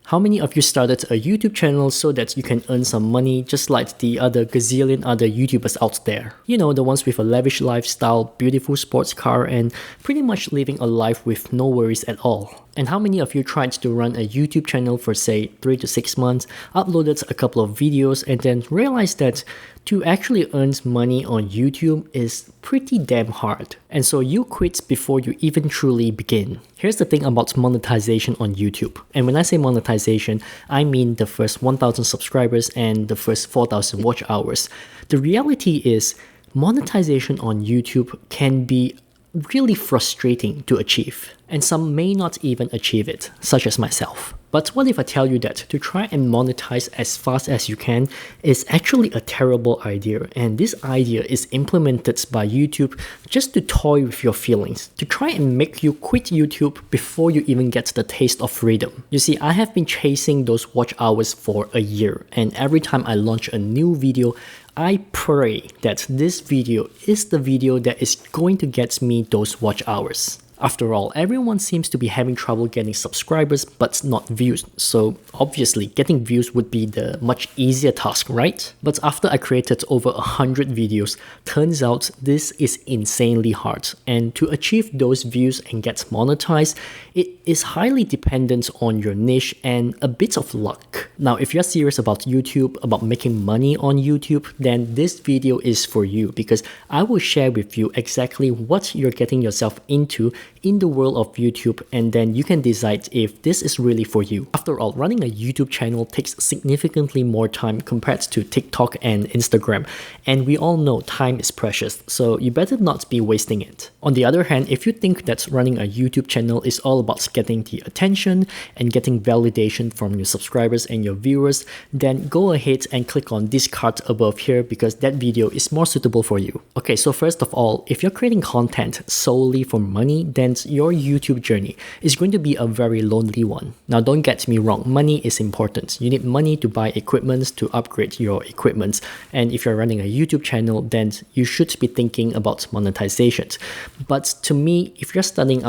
How many of you started a YouTube channel so that you can earn some money just like the other gazillion other YouTubers out there? You know, the ones with a lavish lifestyle, beautiful sports car, and pretty much living a life with no worries at all. And how many of you tried to run a YouTube channel for say 3 to 6 months, uploaded a couple of videos, and then realized that to actually earn money on YouTube is pretty damn hard. And so you quit before you even truly begin. Here's the thing about monetization on YouTube. And when I say monetization, I mean the first 1,000 subscribers and the first 4,000 watch hours. The reality is monetization on YouTube can be really frustrating to achieve, and some may not even achieve it, such as myself. But what if I tell you that to try and monetize as fast as you can is actually a terrible idea, and this idea is implemented by YouTube just to toy with your feelings, to try and make you quit YouTube before you even get the taste of freedom. You see, I have been chasing those watch hours for a year, and every time I launch a new video, I pray that this video is the video that is going to get me those watch hours. After all, everyone seems to be having trouble getting subscribers but not views, so obviously getting views would be the much easier task, right? But after I created over 100 videos, turns out this is insanely hard, and to achieve those views and get monetized, it is highly dependent on your niche and a bit of luck. Now, if you're serious about YouTube, about making money on YouTube, then this video is for you, because I will share with you exactly what you're getting yourself into in the world of YouTube, and then you can decide if this is really for you. After all, running a YouTube channel takes significantly more time compared to TikTok and Instagram, and we all know time is precious, so you better not be wasting it. On the other hand, if you think that running a YouTube channel is all about getting the attention and getting validation from your subscribers and your viewers, then go ahead and click on this card above here, because that video is more suitable for you. Okay, so first of all, if you're creating content solely for money, then your YouTube journey is going to be a very lonely one. Now, don't get me wrong, money is important. You need money to buy equipment, to upgrade your equipment. And if you're running a YouTube channel, then you should be thinking about monetization. But to me, if you're starting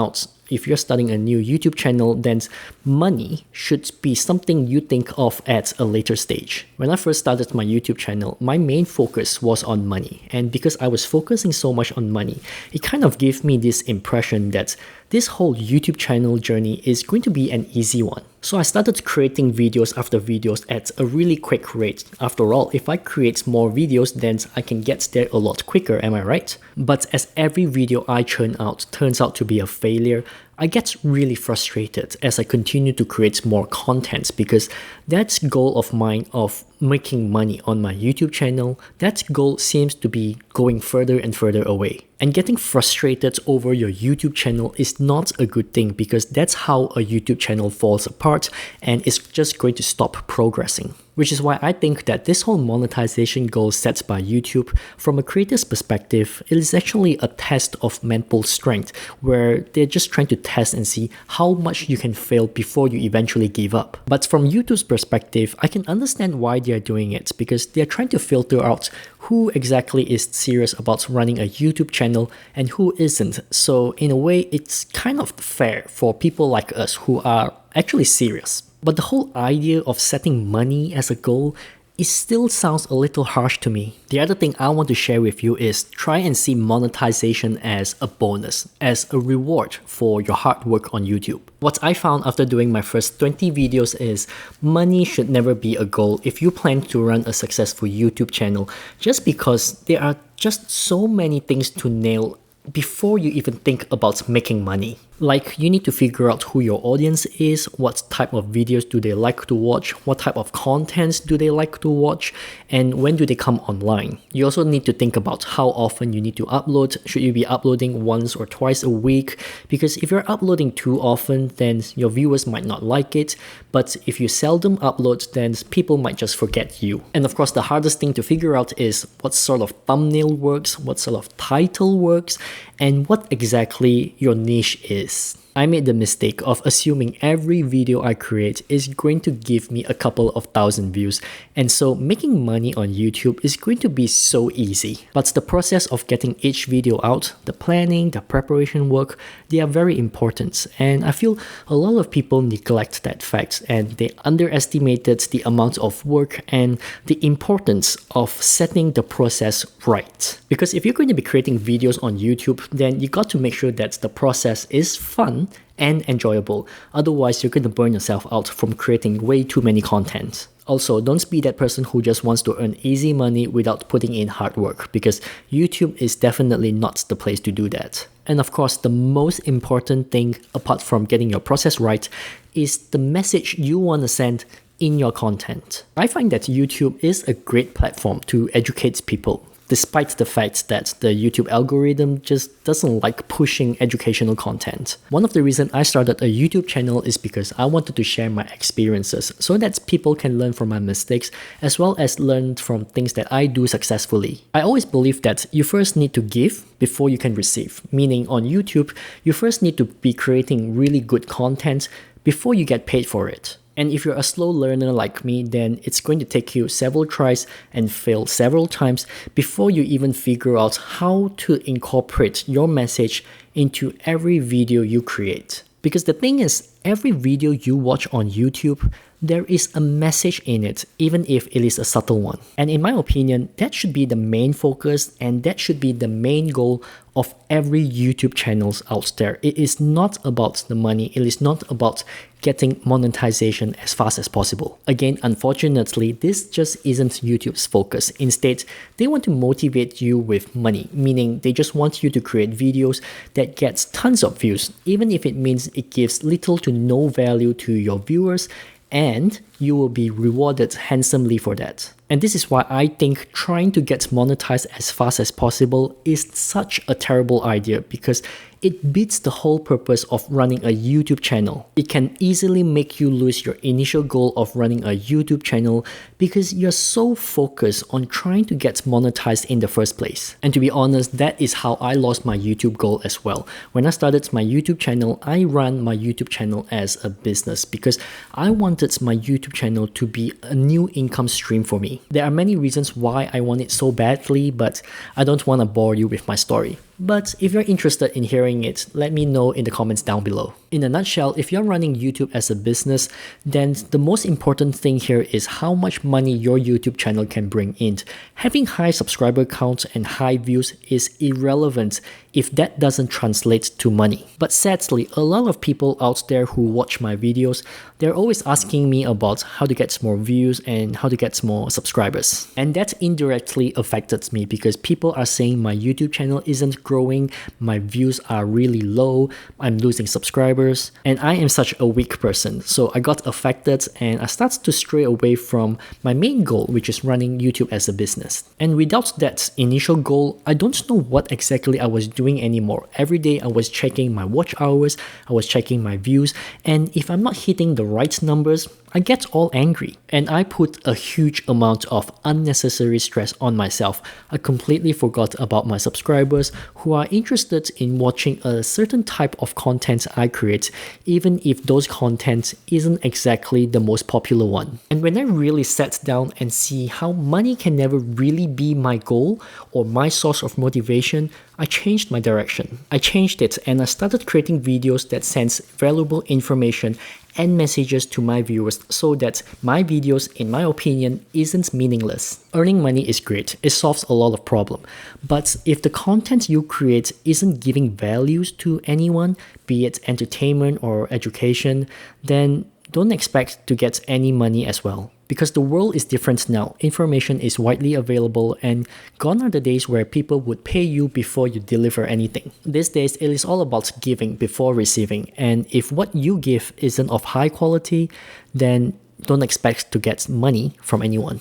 a new YouTube channel, then money should be something you think of at a later stage. When I first started my YouTube channel, my main focus was on money. And because I was focusing so much on money, it kind of gave me this impression that this whole YouTube channel journey is going to be an easy one. So I started creating videos after videos at a really quick rate. After all, if I create more videos, then I can get there a lot quicker, am I right? But as every video I churn out turns out to be a failure, I get really frustrated as I continue to create more content, because that goal of mine of making money on my YouTube channel, that goal seems to be going further and further away. And getting frustrated over your YouTube channel is not a good thing, because that's how a YouTube channel falls apart and is just going to stop progressing. Which is why I think that this whole monetization goal set by YouTube, from a creator's perspective, it is actually a test of mental strength, where they're just trying to test and see how much you can fail before you eventually give up. But from YouTube's perspective, I can understand why they're doing it, because they're trying to filter out who exactly is serious about running a YouTube channel and who isn't. So in a way, it's kind of fair for people like us who are actually serious. But the whole idea of setting money as a goal, it still sounds a little harsh to me. The other thing I want to share with you is try and see monetization as a bonus, as a reward for your hard work on YouTube. What I found after doing my first 20 videos is money should never be a goal if you plan to run a successful YouTube channel, just because there are just so many things to nail before you even think about making money. Like, you need to figure out who your audience is, what type of videos do they like to watch, what type of contents do they like to watch, and when do they come online. You also need to think about how often you need to upload. Should you be uploading once or twice a week? Because if you're uploading too often, then your viewers might not like it. But if you seldom upload, then people might just forget you. And of course, the hardest thing to figure out is what sort of thumbnail works, what sort of title works, and what exactly your niche is. I made the mistake of assuming every video I create is going to give me a couple of thousand views, and so making money on YouTube is going to be so easy. But the process of getting each video out, the planning, the preparation work, they are very important, and I feel a lot of people neglect that fact and they underestimated the amount of work and the importance of setting the process right. Because if you're going to be creating videos on YouTube, then you got to make sure that the process is fun and enjoyable. Otherwise, you're going to burn yourself out from creating way too many content. Also, don't be that person who just wants to earn easy money without putting in hard work, because YouTube is definitely not the place to do that. And of course, the most important thing, apart from getting your process right, is the message you want to send in your content. I find that YouTube is a great platform to educate people, despite the fact that the YouTube algorithm just doesn't like pushing educational content. One of the reasons I started a YouTube channel is because I wanted to share my experiences so that people can learn from my mistakes as well as learn from things that I do successfully. I always believe that you first need to give before you can receive, meaning on YouTube, you first need to be creating really good content before you get paid for it. And if you're a slow learner like me, then it's going to take you several tries and fail several times before you even figure out how to incorporate your message into every video you create. Because the thing is, every video you watch on YouTube, there is a message in it, even if it is a subtle one. And in my opinion, that should be the main focus and that should be the main goal of every YouTube channels out there. It is not about the money. It is not about getting monetization as fast as possible. Again, unfortunately, this just isn't YouTube's focus. Instead, they want to motivate you with money, meaning they just want you to create videos that gets tons of views, even if it means it gives little to no value to your viewers, and you will be rewarded handsomely for that. And this is why I think trying to get monetized as fast as possible is such a terrible idea, because it beats the whole purpose of running a YouTube channel. It can easily make you lose your initial goal of running a YouTube channel because you're so focused on trying to get monetized in the first place. And to be honest, that is how I lost my YouTube goal as well. When I started my YouTube channel, I ran my YouTube channel as a business because I wanted my YouTube channel to be a new income stream for me. There are many reasons why I want it so badly, but I don't want to bore you with my story. But if you're interested in hearing it, let me know in the comments down below. In a nutshell, if you're running YouTube as a business, then the most important thing here is how much money your YouTube channel can bring in. Having high subscriber counts and high views is irrelevant if that doesn't translate to money. But sadly, a lot of people out there who watch my videos, they're always asking me about how to get more views and how to get more subscribers. And that indirectly affected me because people are saying my YouTube channel isn't growing, my views are really low, I'm losing subscribers, and I am such a weak person. So I got affected and I started to stray away from my main goal, which is running YouTube as a business. And without that initial goal, I don't know what exactly I was doing anymore. Every day I was checking my watch hours, I was checking my views, and if I'm not hitting the right numbers, I get all angry and I put a huge amount of unnecessary stress on myself. I completely forgot about my subscribers who are interested in watching a certain type of content I create, even if those content isn't exactly the most popular one. And when I really sat down and see how money can never really be my goal or my source of motivation, I changed my direction. I changed it and I started creating videos that sends valuable information and messages to my viewers so that my videos, in my opinion, isn't meaningless. Earning money is great, it solves a lot of problems, but if the content you create isn't giving values to anyone, be it entertainment or education, then don't expect to get any money as well. Because the world is different now, information is widely available, and gone are the days where people would pay you before you deliver anything. These days, it is all about giving before receiving, and if what you give isn't of high quality, then don't expect to get money from anyone.